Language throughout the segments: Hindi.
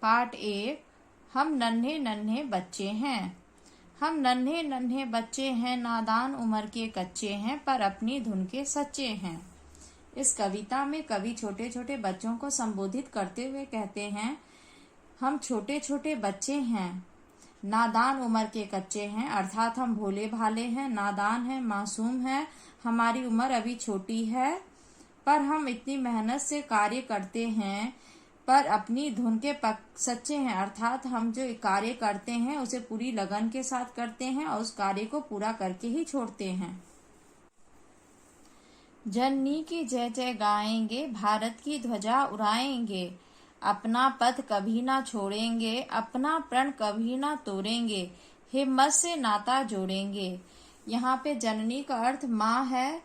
Part A. हम नन्हे नन्हे बच्चे हैं। हम नन्हे नन्हे बच्चे हैं, नादान उम्र के कच्चे हैं, पर अपनी धुन के सच्चे हैं। इस कविता में कवि छोटे छोटे बच्चों को संबोधित करते हुए कहते हैं, हम छोटे छोटे बच्चे हैं, नादान उम्र के कच्चे हैं, अर्थात हम भोले भाले हैं, नादान हैं, मासूम हैं। हमारी उम्र अभी छोटी है, पर हम इतनी मेहनत से कार्य करते हैं, पर अपनी धुन के सच्चे हैं, अर्थात हम जो कार्य करते हैं उसे पूरी लगन के साथ करते हैं और उस कार्य को पूरा करके ही छोड़ते हैं। जननी की जय जय गाएंगे, भारत की ध्वजा उड़ाएंगे, अपना पथ कभी ना छोड़ेंगे, अपना प्रण कभी ना तोड़ेंगे, हिम्मत से नाता जोड़ेंगे। यहाँ पे जननी का अर्थ माँ है।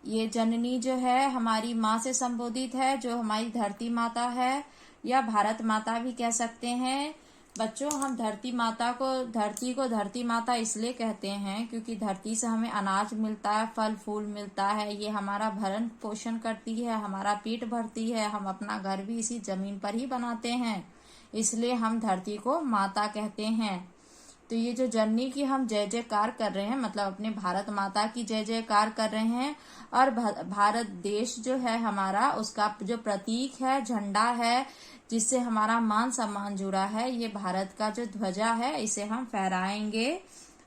ये जननी जो है हमारी माँ से संबोधित है, जो हमारी धरती माता है, या भारत माता भी कह सकते हैं। बच्चों, हम धरती को धरती माता इसलिए कहते हैं क्योंकि धरती से हमें अनाज मिलता है, फल फूल मिलता है, ये हमारा भरण पोषण करती है, हमारा पेट भरती है, हम अपना घर भी इसी जमीन पर ही बनाते हैं, इसलिए हम धरती को माता कहते हैं। तो ये जो जननी की हम जय जयकार कर रहे हैं, मतलब अपने भारत माता की जय जयकार कर रहे हैं। और भारत देश जो है हमारा, उसका जो प्रतीक है, झंडा है, जिससे हमारा मान सम्मान जुड़ा है, ये भारत का जो ध्वजा है, इसे हम फहराएंगे,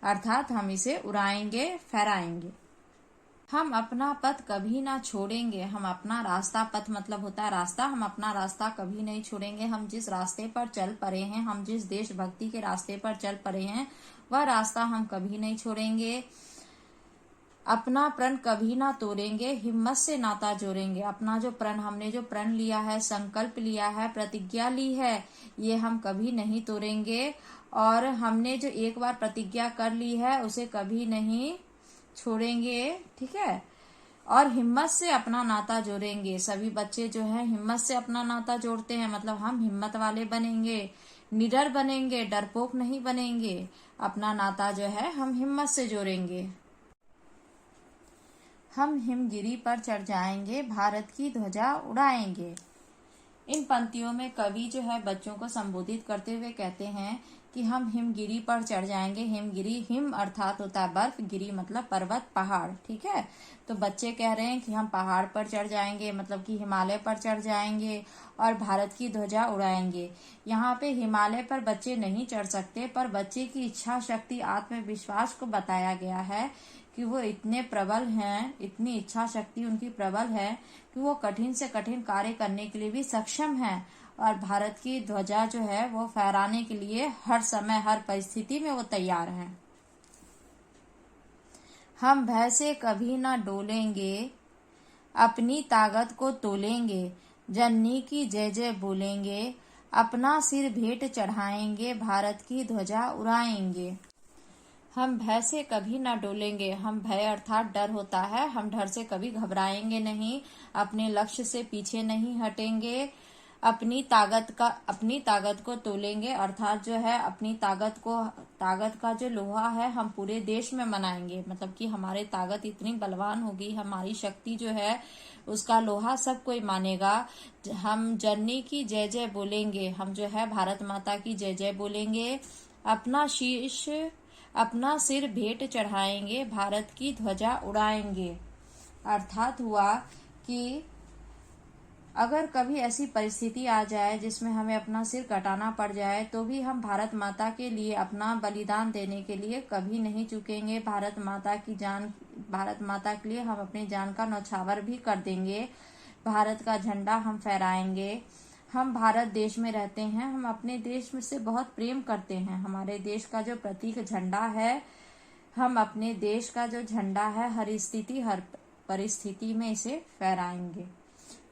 अर्थात हम इसे उड़ाएंगे, फहराएंगे। हम अपना पथ कभी ना छोड़ेंगे। हम अपना रास्ता, पथ मतलब होता है रास्ता, हम अपना रास्ता कभी नहीं छोड़ेंगे। हम जिस रास्ते पर चल पड़े हैं, हम जिस देशभक्ति के रास्ते पर चल पड़े हैं, वह रास्ता हम कभी नहीं छोड़ेंगे। अपना प्रण कभी ना तोड़ेंगे, हिम्मत से नाता जोड़ेंगे। अपना जो प्रण, हमने जो प्रण लिया है, संकल्प लिया है, प्रतिज्ञा ली है, ये हम कभी नहीं तोड़ेंगे। और हमने जो एक बार प्रतिज्ञा कर ली है, उसे कभी नहीं छोड़ेंगे, ठीक है। और हिम्मत से अपना नाता जोड़ेंगे। सभी बच्चे जो है हिम्मत से अपना नाता जोड़ते हैं, मतलब हम हिम्मत वाले बनेंगे, निडर बनेंगे, डरपोक नहीं बनेंगे। अपना नाता जो है हम हिम्मत से जोड़ेंगे। हम हिमगिरी पर चढ़ जाएंगे, भारत की ध्वजा उड़ाएंगे। इन पंक्तियों में कवि जो है बच्चों को संबोधित करते हुए कहते हैं कि हम हिमगिरी पर चढ़ जाएंगे। हिमगिरी, हिम अर्थात होता है बर्फ, गिरी मतलब पर्वत, पहाड़, ठीक है। तो बच्चे कह रहे हैं कि हम पहाड़ पर चढ़ जाएंगे, मतलब कि हिमालय पर चढ़ जाएंगे और भारत की ध्वजा उड़ाएंगे। यहाँ पे हिमालय पर बच्चे नहीं चढ़ सकते, पर बच्चे की इच्छा शक्ति, आत्मविश्वास को बताया गया है कि वो इतने प्रबल हैं, इतनी इच्छा शक्ति उनकी प्रबल है कि वो कठिन से कठिन कार्य करने के लिए भी सक्षम है और भारत की ध्वजा जो है वो फहराने के लिए हर समय, हर परिस्थिति में वो तैयार हैं। हम भय से कभी ना डोलेंगे, अपनी ताकत को तोलेंगे, जननी की जय जय बोलेंगे, अपना सिर भेंट चढ़ाएंगे, भारत की ध्वजा उड़ाएंगे। हम भय से कभी ना डोलेंगे। हम भय अर्थात डर होता है, हम डर से कभी घबराएंगे नहीं, अपने लक्ष्य से पीछे नहीं हटेंगे, अपनी ताकत को तोलेंगे, अर्थात जो है अपनी ताकत का जो लोहा है हम पूरे देश में मनाएंगे, मतलब कि हमारी ताकत इतनी बलवान होगी, हमारी शक्ति जो है उसका लोहा सब कोई मानेगा। हम जननी की जय जय बोलेंगे, हम जो है भारत माता की जय जय बोलेंगे, अपना सिर भेंट चढ़ाएंगे, भारत की ध्वजा उड़ाएंगे। अर्थात हुआ कि अगर कभी ऐसी परिस्थिति आ जाए जिसमें हमें अपना सिर कटाना पड़ जाए, तो भी हम भारत माता के लिए अपना बलिदान देने के लिए कभी नहीं चूकेंगे। भारत माता के लिए हम अपनी जान का न्यौछावर भी कर देंगे। भारत का झंडा हम फहराएंगे। हम भारत देश में रहते हैं, हम अपने देश में से बहुत प्रेम करते हैं। हमारे देश का जो प्रतीक झंडा है, हम अपने देश का जो झंडा है हर स्थिति, हर परिस्थिति में इसे फहराएंगे।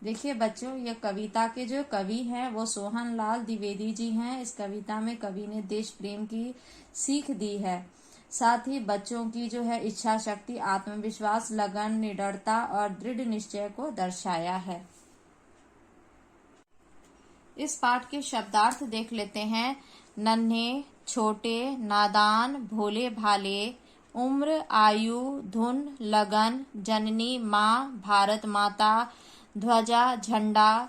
देखिए बच्चों, ये कविता के जो कवि हैं वो सोहन लाल द्विवेदी जी हैं। इस कविता में कवि ने देश प्रेम की सीख दी है, साथ ही बच्चों की जो है इच्छा शक्ति, आत्मविश्वास, लगन, निडरता और दृढ़ निश्चय को दर्शाया है। इस पाठ के शब्दार्थ देख लेते हैं। नन्हे, छोटे, नादान, भोले भाले, उम्र, आयु, धुन, लगन, जननी, माँ, भारत माता, ध्वजा, झंडा,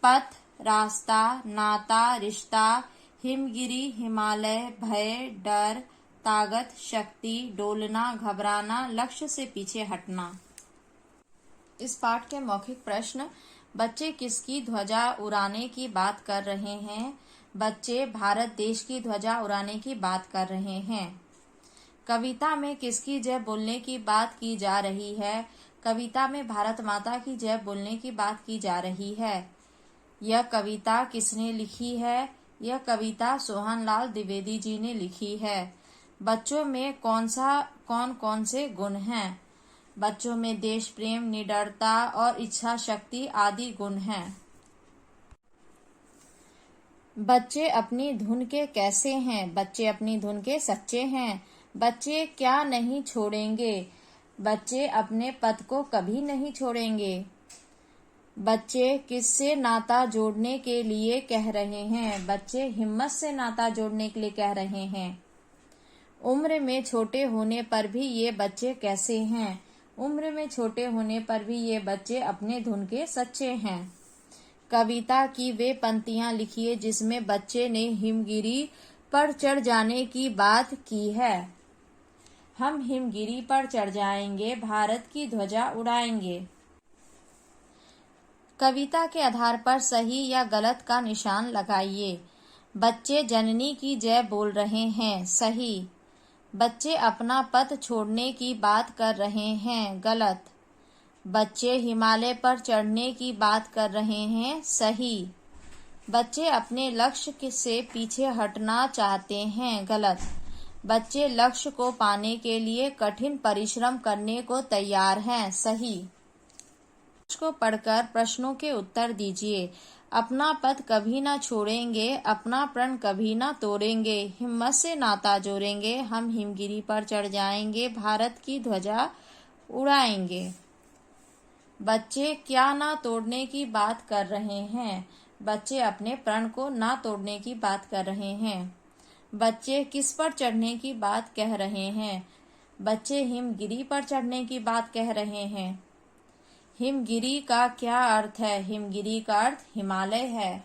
पथ, रास्ता, नाता, रिश्ता, हिमगिरी, हिमालय, भय, डर, ताकत, शक्ति, डोलना, घबराना, लक्ष्य से पीछे हटना। इस पाठ के मौखिक प्रश्न। बच्चे किसकी ध्वजा उड़ाने की बात कर रहे हैं? बच्चे भारत देश की ध्वजा उड़ाने की बात कर रहे हैं। कविता में किसकी जय बोलने की बात की जा रही है? कविता में भारत माता की जय बोलने की बात की जा रही है। यह कविता किसने लिखी है? यह कविता सोहनलाल द्विवेदी जी ने लिखी है। बच्चों में कौन कौन से गुण हैं? बच्चों में देश प्रेम, निडरता और इच्छा शक्ति आदि गुण हैं। बच्चे अपनी धुन के कैसे हैं? बच्चे अपनी धुन के सच्चे हैं। बच्चे क्या नहीं छोड़ेंगे? बच्चे अपने पथ को कभी नहीं छोड़ेंगे। बच्चे किससे नाता जोड़ने के लिए कह रहे हैं? बच्चे हिम्मत से नाता जोड़ने के लिए कह रहे हैं। उम्र में छोटे होने पर भी ये बच्चे कैसे हैं? उम्र में छोटे होने पर भी ये बच्चे अपने धुन के सच्चे हैं। कविता की वे पंक्तियां लिखिए जिसमें बच्चे ने हिमगिरी पर चढ़ जाने की बात की है। हम हिमगिरी पर चढ़ जाएंगे, भारत की ध्वजा उड़ाएंगे। कविता के आधार पर सही या गलत का निशान लगाइए। बच्चे जननी की जय बोल रहे हैं, सही। बच्चे अपना पथ छोड़ने की बात कर रहे हैं, गलत। बच्चे हिमालय पर चढ़ने की बात कर रहे हैं, सही। बच्चे अपने लक्ष्य से पीछे हटना चाहते हैं, गलत। बच्चे लक्ष्य को पाने के लिए कठिन परिश्रम करने को तैयार हैं, सही। को पढ़कर प्रश्नों के उत्तर दीजिए। अपना पथ कभी ना छोड़ेंगे, अपना प्रण कभी ना तोड़ेंगे, हिम्मत से नाता जोड़ेंगे, हम हिमगिरी पर चढ़ जाएंगे, भारत की ध्वजा उड़ाएंगे। बच्चे क्या ना तोड़ने की बात कर रहे हैं? बच्चे अपने प्रण को ना तोड़ने की बात कर रहे हैं। बच्चे किस पर चढ़ने की बात कह रहे हैं? बच्चे हिमगिरी पर चढ़ने की बात कह रहे हैं। हिमगिरी का क्या अर्थ है? हिमगिरी का अर्थ हिमालय है।